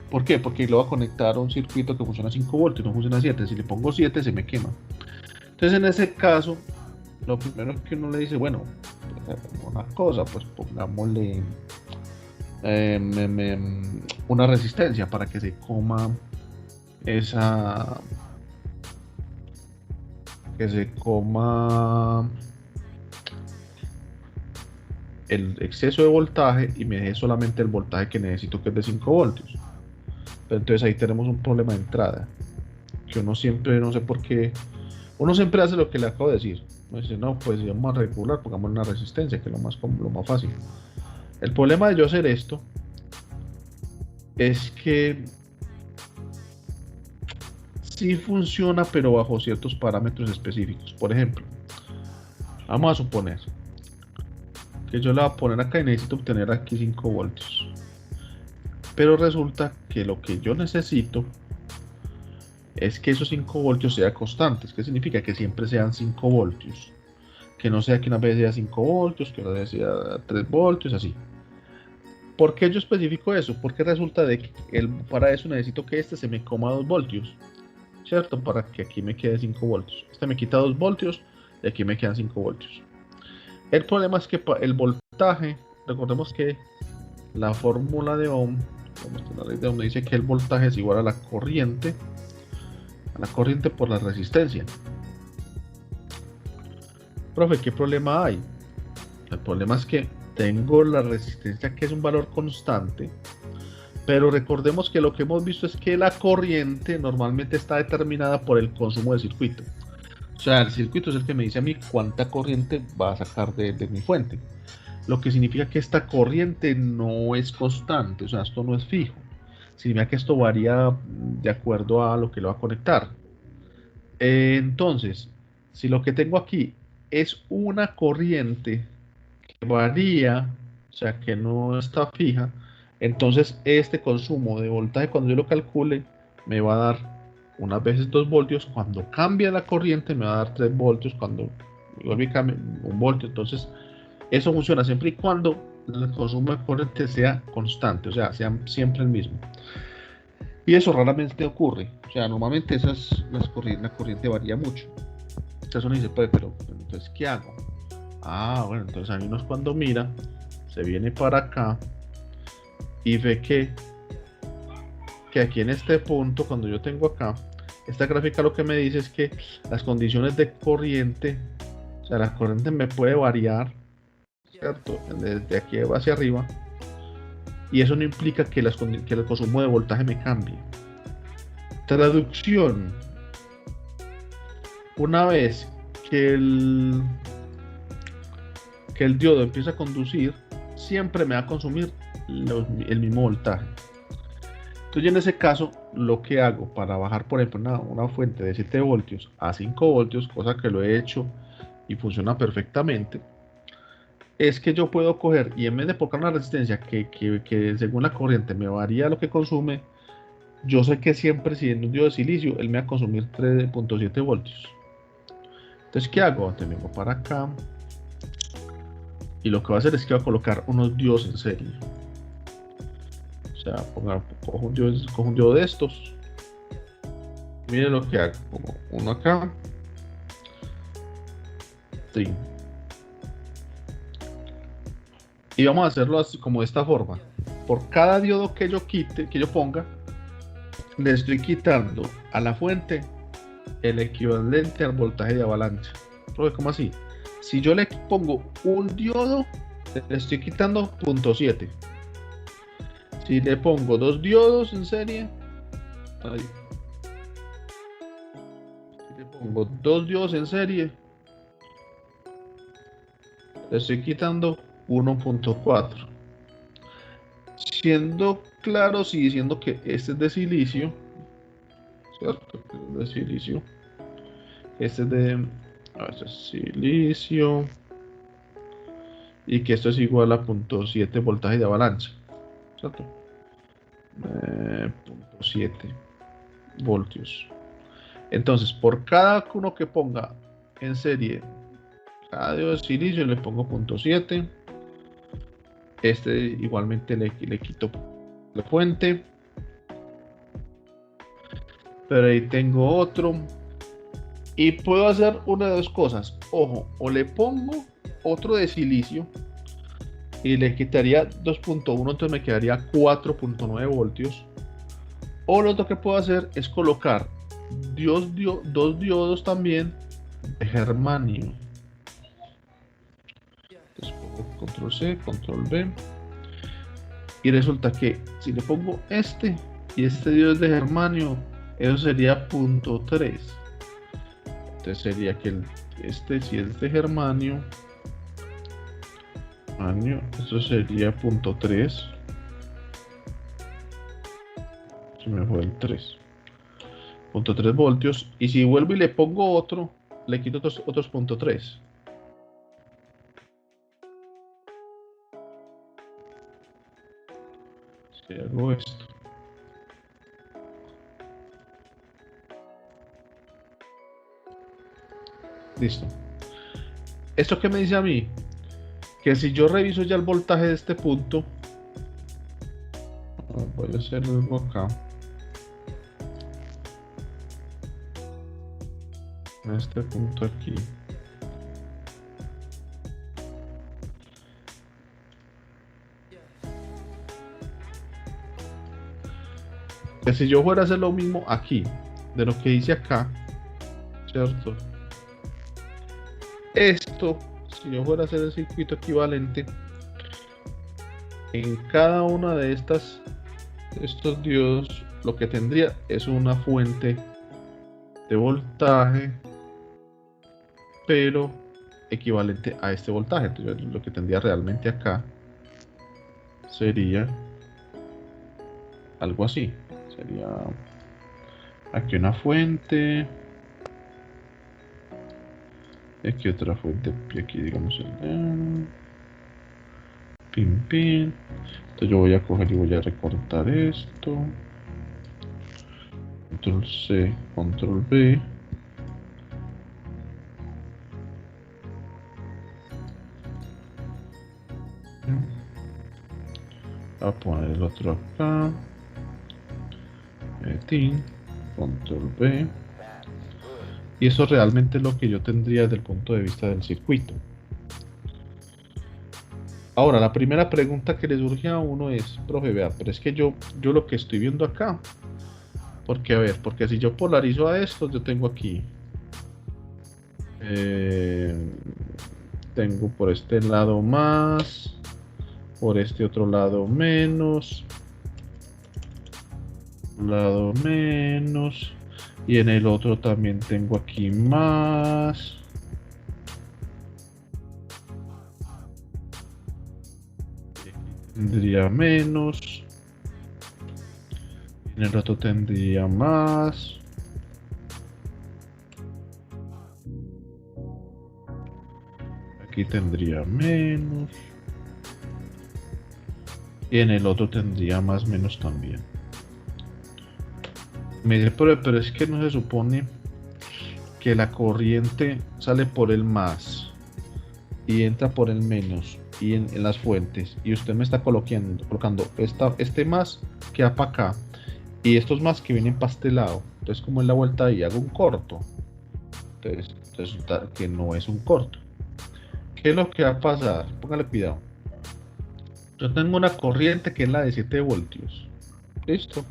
¿Por qué? Porque le voy a conectar a un circuito que funciona a 5 voltios, no funciona a 7. Si le pongo 7 se me quema. Entonces en ese caso, lo primero que uno le dice, bueno, una cosa, pues pongámosle una resistencia para que se coma el exceso de voltaje y me deje solamente el voltaje que necesito, que es de 5 voltios. Pero entonces ahí tenemos un problema de entrada, que uno siempre, no sé por qué, uno siempre hace lo que le acabo de decir. Uno dice, no, pues vamos a regular, pongamos una resistencia, que es lo más fácil. El problema de yo hacer esto es que sí funciona, pero bajo ciertos parámetros específicos. Por ejemplo, vamos a suponer que yo le voy a poner acá y necesito obtener aquí 5 voltios. Pero resulta que lo que yo necesito es que esos 5 voltios sean constantes. ¿Qué significa? Que siempre sean 5 voltios. Que no sea que una vez sea 5 voltios, que una vez sea 3 voltios, así. ¿Por qué yo especifico eso? Porque resulta de que para eso necesito que este se me coma 2 voltios. ¿Cierto? Para que aquí me quede 5 voltios. Este me quita 2 voltios y aquí me quedan 5 voltios. El problema es que el voltaje, recordemos que la fórmula de Ohm, la ley de Ohm dice que el voltaje es igual a la corriente por la resistencia. Profe, ¿qué problema hay? El problema es que tengo la resistencia, que es un valor constante, pero recordemos que lo que hemos visto es que la corriente normalmente está determinada por el consumo del circuito. O sea, el circuito es el que me dice a mí cuánta corriente va a sacar de mi fuente. Lo que significa que esta corriente no es constante, o sea, esto no es fijo. Significa que esto varía de acuerdo a lo que lo va a conectar. Entonces, si lo que tengo aquí es una corriente que varía, o sea, que no está fija, entonces este consumo de voltaje, cuando yo lo calcule, me va a dar unas veces 2 voltios, cuando cambia la corriente me va a dar 3 voltios, cuando vuelve y cambia 1 voltio. Entonces eso funciona siempre y cuando el consumo de corriente sea constante, o sea, sea siempre el mismo. Y eso raramente ocurre, o sea, normalmente la corriente varía mucho. Entonces uno dice, pues, pero entonces ¿qué hago? Ah, bueno, entonces a uno cuando mira, se viene para acá y ve que aquí en este punto, cuando yo tengo acá, esta gráfica lo que me dice es que las condiciones de corriente, o sea, la corriente me puede variar, ¿cierto? Desde aquí hacia arriba, y eso no implica que el consumo de voltaje me cambie. Traducción: una vez que el diodo empieza a conducir, siempre me va a consumir el mismo voltaje. Entonces yo en ese caso lo que hago para bajar, por ejemplo, una fuente de 7 voltios a 5 voltios, cosa que lo he hecho y funciona perfectamente, es que yo puedo coger y en vez de colocar una resistencia que según la corriente me varía lo que consume, yo sé que siempre, si en un diodo de silicio, él me va a consumir 3.7 voltios. Entonces, ¿qué hago? Te vengo para acá y lo que voy a hacer es que voy a colocar unos diodos en serie. O sea, cojo un diodo de estos. Miren lo que hago. Pongo uno acá. Sí. Y vamos a hacerlo así, como de esta forma. Por cada diodo que yo ponga, le estoy quitando a la fuente el equivalente al voltaje de avalancha. ¿Cómo así? Si yo le pongo un diodo, le estoy quitando 0.7. Si le pongo dos diodos en serie, ahí. Si le pongo dos diodos en serie, le estoy quitando 1.4. Siendo claros y diciendo que este es de silicio, ¿cierto? De silicio. Este es de este es silicio. Y que esto es igual a 0.7 voltaje de avalancha, ¿cierto? 0.7 voltios. Entonces, por cada uno que ponga en serie cada diodo de silicio, le pongo 0.7. Este igualmente le quito la fuente. Pero ahí tengo otro. Y puedo hacer una de dos cosas. Ojo, o le pongo otro de silicio y le quitaría 2.1, entonces me quedaría 4.9 voltios. O lo otro que puedo hacer es colocar dos diodos también de germanio. Entonces pongo control C, control V. Y resulta que si le pongo este y este diodo es de germanio, eso sería 0.3. Entonces sería que este si es de germanio, eso sería 0.3. Se me fue el 3. 0.3 voltios. Y si vuelvo y le pongo otro, le quito otros 0.3. Si hago esto. Listo. ¿Esto qué me dice a mí? Que si yo reviso ya el voltaje de este punto, voy a hacer algo acá. En este punto aquí. Que si yo fuera a hacer lo mismo aquí, de lo que hice acá, ¿cierto? Esto, si yo fuera a hacer el circuito equivalente, en cada una de estos diodos, lo que tendría es una fuente de voltaje, pero equivalente a este voltaje. Entonces, lo que tendría realmente acá sería algo así. Sería aquí una fuente, y aquí otra fuente, y aquí digamos el pin pin. Entonces yo voy a coger y voy a recortar esto, control C, control V. Voy a poner el otro acá, control V. Y eso realmente es lo que yo tendría desde el punto de vista del circuito. Ahora, la primera pregunta que le surge a uno es, profe, vea, pero es que yo lo que estoy viendo acá, porque a ver, porque si yo polarizo a estos, yo tengo aquí, tengo por este lado más, por este otro lado menos, y en el otro también tengo aquí más. Tendría menos. En el otro tendría más. Aquí tendría menos. Y en el otro tendría más menos también. Me dice, pero es que no se supone que la corriente sale por el más y entra por el menos y en las fuentes, y usted me está colocando este más que va para acá y estos más que vienen para este lado. Entonces, como en la vuelta ahí hago un corto, entonces resulta que no es un corto. ¿Qué es lo que va a pasar? Póngale cuidado. Yo tengo una corriente que es la de 7 voltios. Listo.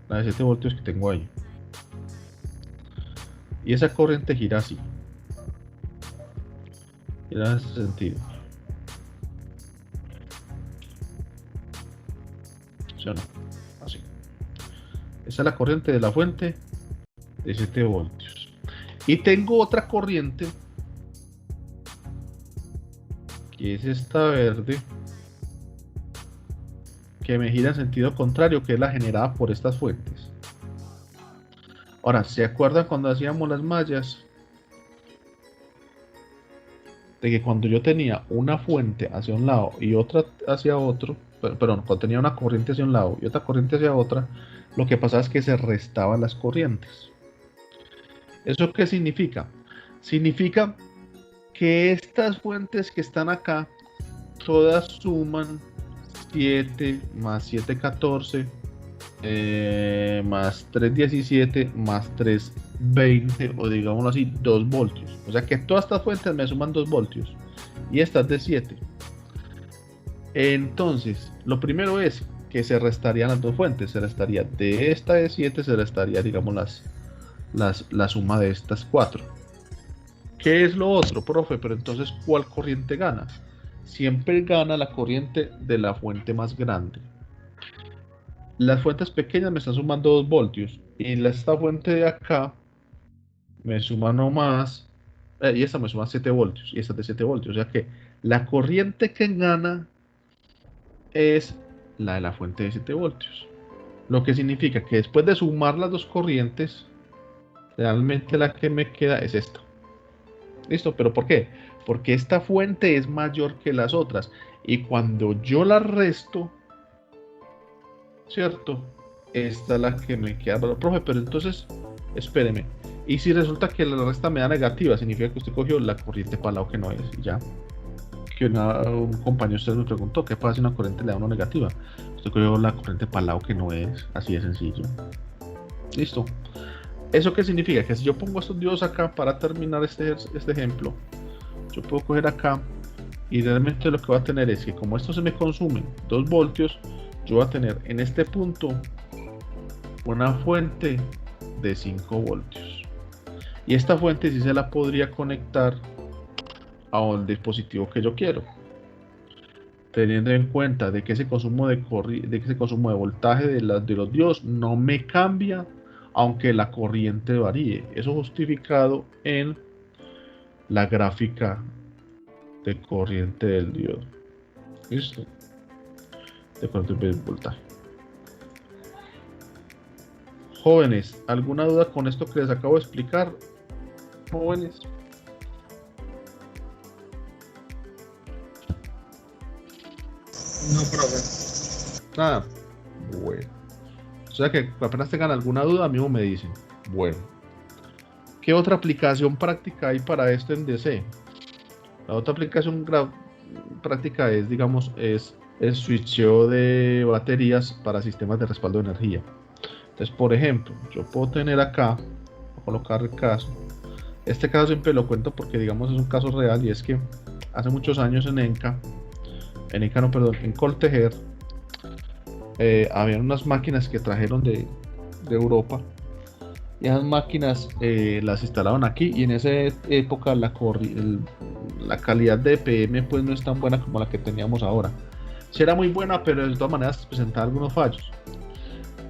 La de 7 voltios que tengo ahí. Y esa corriente gira así. Y en ese sentido. ¿Sí o no? Así. Esa es la corriente de la fuente de 7 voltios. Y tengo otra corriente, que es esta verde, que me gira en sentido contrario, que es la generada por estas fuentes. Ahora, ¿se acuerdan cuando hacíamos las mallas? De que cuando yo tenía una fuente hacia un lado y otra hacia otro, perdón, cuando tenía una corriente hacia un lado y otra corriente hacia otra, lo que pasaba es que se restaban las corrientes. ¿Eso qué significa? Significa que estas fuentes que están acá, todas suman 7 más 7, 14, más 3, 17, más 3, 20, o digámoslo así, 2 voltios. O sea que todas estas fuentes me suman 2 voltios y estas de 7. Entonces, lo primero es que se restarían las dos fuentes. Se restaría de esta de 7, se restaría, digamos, la suma de estas 4. ¿Qué es lo otro, profe? Pero entonces, ¿cuál corriente gana? Siempre gana la corriente de la fuente más grande. Las fuentes pequeñas me están sumando 2 voltios y esta fuente de acá me suma nomás, y esta me suma 7 voltios y esta de 7 voltios. O sea que la corriente que gana es la de la fuente de 7 voltios. Lo que significa que después de sumar las dos corrientes, realmente la que me queda es esta. ¿Listo? ¿Pero por qué? Porque esta fuente es mayor que las otras. Y cuando yo la resto, ¿cierto? Esta es la que me queda. Pero, profe, pero entonces, espéreme. Y si resulta que la resta me da negativa, significa que usted cogió la corriente para el lado que no es. Y ya. Que un compañero usted me preguntó, ¿qué pasa si una corriente le da una negativa? Usted cogió la corriente para el lado que no es. Así de sencillo. Listo. ¿Eso qué significa? Que si yo pongo estos diodos acá para terminar este ejemplo, yo puedo coger acá y realmente lo que voy a tener es que como esto se me consume 2 voltios, yo voy a tener en este punto una fuente de 5 voltios. Y esta fuente sí se la podría conectar a un dispositivo que yo quiero, teniendo en cuenta de que ese consumo de voltaje de los diodos no me cambia aunque la corriente varíe. Eso justificado en la gráfica de corriente del diodo. ¿Listo? De corriente de voltaje. Jóvenes, ¿alguna duda con esto que les acabo de explicar? Jóvenes. No, profe. Nada. Bueno. O sea que apenas tengan alguna duda, mismo me dicen. Bueno. ¿Qué otra aplicación práctica hay para esto en DC? La otra aplicación práctica es, digamos, es el switcheo de baterías para sistemas de respaldo de energía. Entonces, por ejemplo, yo puedo tener acá, voy a colocar el caso. Este caso siempre lo cuento porque, digamos, es un caso real y es que hace muchos años en Coltejer, había unas máquinas que trajeron de Europa y esas máquinas las instalaron aquí y en esa época la calidad de EPM pues no es tan buena como la que teníamos ahora. Sí era muy buena, pero de todas maneras presentaba algunos fallos.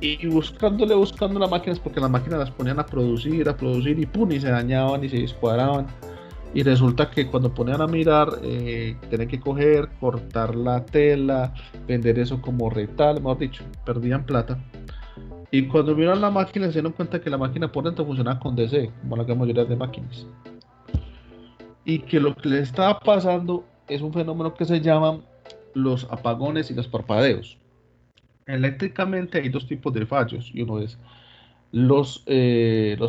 Y buscando las máquinas, porque las máquinas las ponían a producir y pum, y se dañaban y se descuadraban. Y resulta que cuando ponían a mirar, tenían que coger, cortar la tela, vender eso como retal, mejor dicho, perdían plata. Y cuando vieron la máquina se dieron cuenta que la máquina por dentro funcionaba con DC, como la gran mayoría de máquinas. Y que lo que les estaba pasando es un fenómeno que se llaman los apagones y los parpadeos. Eléctricamente hay dos tipos de fallos, y uno es los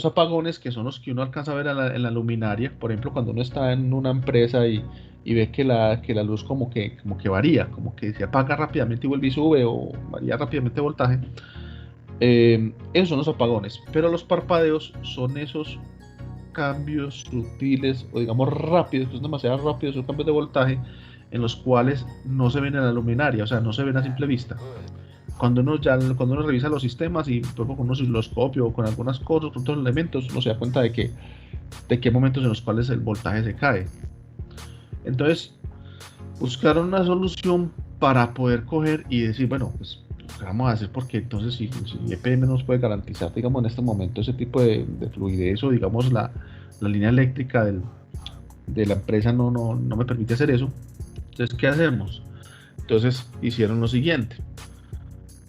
apagones, que son los que uno alcanza a ver en la luminaria. Por ejemplo, cuando uno está en una empresa y ve que la luz como que varía, como que se apaga rápidamente y vuelve y sube, o varía rápidamente el voltaje. Esos son los apagones, pero los parpadeos son esos cambios sutiles, o digamos rápidos, que son demasiado rápidos, esos cambios de voltaje en los cuales no se ven en la luminaria, o sea, no se ven a simple vista. Cuando uno revisa los sistemas y con un osciloscopio o con algunas cosas, con otros elementos, uno se da cuenta de qué momentos en los cuales el voltaje se cae. Entonces buscaron una solución para poder coger y decir, bueno, pues lo que vamos a hacer, porque entonces si EPM nos puede garantizar, digamos, en este momento ese tipo de fluidez, o digamos la línea eléctrica de la empresa no me permite hacer eso. Entonces, ¿qué hacemos? Entonces hicieron lo siguiente.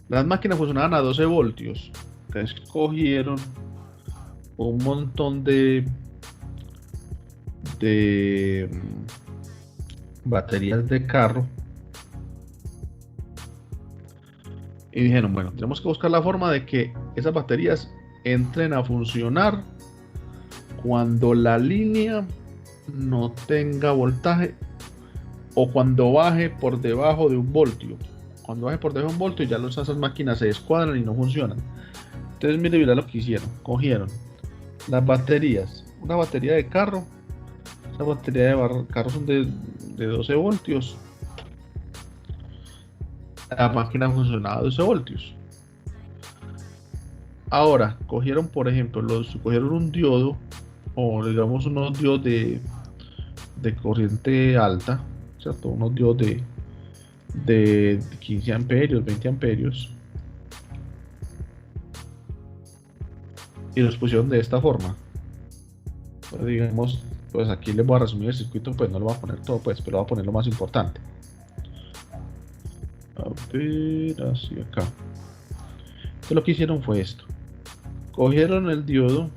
Las máquinas funcionaban a 12 voltios. Entonces cogieron un montón de baterías de carro y dijeron, bueno, tenemos que buscar la forma de que esas baterías entren a funcionar cuando la línea no tenga voltaje o cuando baje por debajo de 1 voltio. Cuando baje por debajo de 1 voltio ya esas máquinas se descuadran y no funcionan. Entonces mira lo que hicieron. Cogieron las baterías, una batería de carro. Esa batería de carro son de 12 voltios. La máquina funcionaba a 12 voltios. Ahora, cogieron, por ejemplo, cogieron un diodo, o digamos unos diodos de corriente alta, ¿cierto? Unos diodos de 15 amperios, 20 amperios, y los pusieron de esta forma. Pues, digamos, pues aquí les voy a resumir el circuito, pues no lo voy a poner todo, pues, pero voy a poner lo más importante. A ver, así acá. Entonces lo que hicieron fue esto. Cogieron el diodo,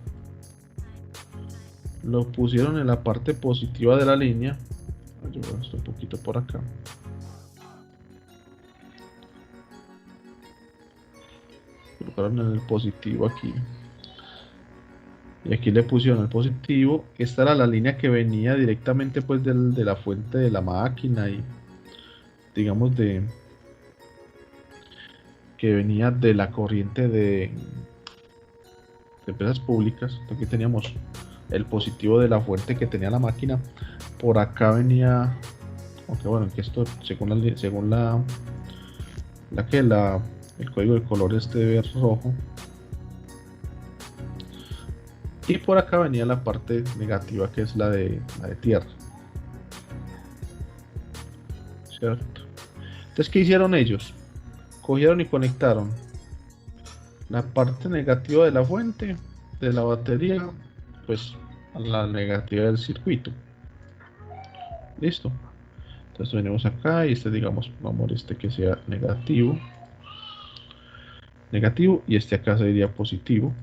lo pusieron en la parte positiva de la línea. Yo voy a hacer un poquito por acá. Colocaron en el positivo aquí. Y aquí le pusieron el positivo. Esta era la línea que venía directamente pues de la fuente de la máquina, y digamos que venía de la corriente de empresas públicas. Aquí teníamos el positivo de la fuente que tenía la máquina. Por acá venía, aunque bueno, que esto según el código de color este rojo. Y por acá venía la parte negativa, que es la de tierra, ¿cierto? Entonces, ¿qué hicieron ellos? Cogieron y conectaron la parte negativa de la fuente de la batería, pues a la negativa del circuito. Listo. Entonces venimos acá y digamos, vamos a que sea negativo, y acá sería positivo.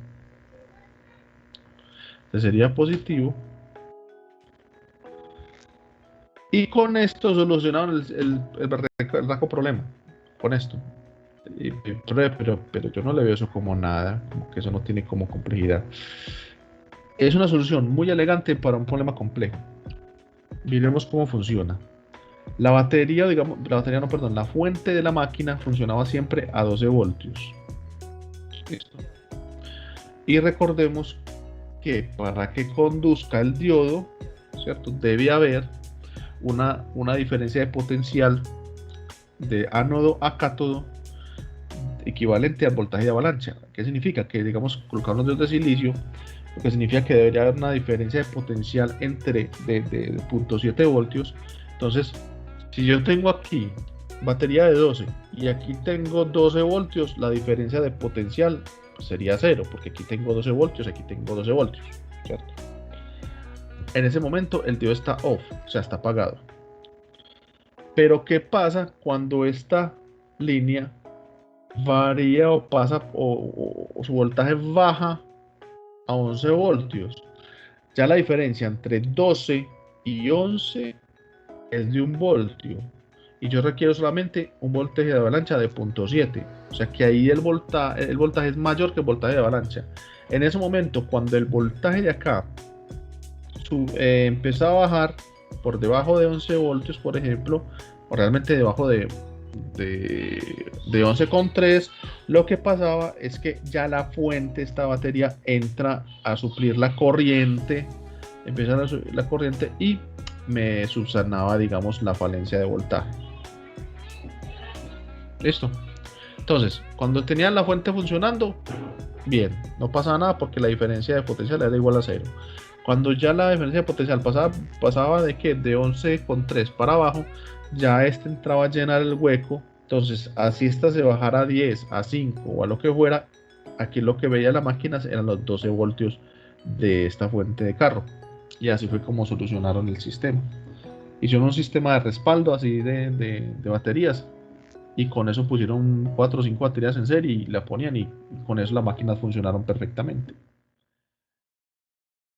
Este sería positivo, y con esto solucionaron el berraco problema. Con esto, pero yo no le veo eso como nada, como que eso no tiene como complejidad. Es una solución muy elegante para un problema complejo. Miremos cómo funciona. La batería, la fuente de la máquina funcionaba siempre a 12 voltios. Listo. Y recordemos que para que conduzca el diodo, ¿cierto?, debe haber una diferencia de potencial de ánodo a cátodo equivalente al voltaje de avalancha. ¿Qué significa? Que, digamos, colocar unos diodos de silicio, lo que significa que debería haber una diferencia de potencial entre de 0.7 voltios. Entonces, si yo tengo aquí batería de 12 y aquí tengo 12 voltios, la diferencia de potencial sería 0, porque aquí tengo 12 voltios, aquí tengo 12 voltios, ¿cierto? En ese momento el diodo está off, o sea, está apagado. Pero ¿qué pasa cuando esta línea varía o pasa o su voltaje baja a 11 voltios? Ya la diferencia entre 12 y 11 es de 1 voltio, y yo requiero solamente un voltaje de avalancha de 0.7, o sea que ahí el voltaje es mayor que el voltaje de avalancha. En ese momento, cuando el voltaje de acá empezaba a bajar por debajo de 11 voltios, por ejemplo, o realmente debajo de 11,3, lo que pasaba es que ya la fuente, esta batería, entra a suplir la corriente, empieza a subir la corriente y me subsanaba, digamos, la falencia de voltaje. Listo. Entonces, cuando tenía la fuente funcionando bien, no pasaba nada porque la diferencia de potencial era igual a 0. Cuando ya la diferencia de potencial pasaba de que de 11,3 para abajo, ya este entraba a llenar el hueco. Entonces, así esta se bajara a 10, a 5 o a lo que fuera, aquí lo que veía la máquina eran los 12 voltios de esta fuente de carro. Y así fue como solucionaron el sistema. Hicieron un sistema de respaldo así de baterías, y con eso pusieron 4 o 5 baterías en serie y la ponían, y con eso las máquinas funcionaron perfectamente.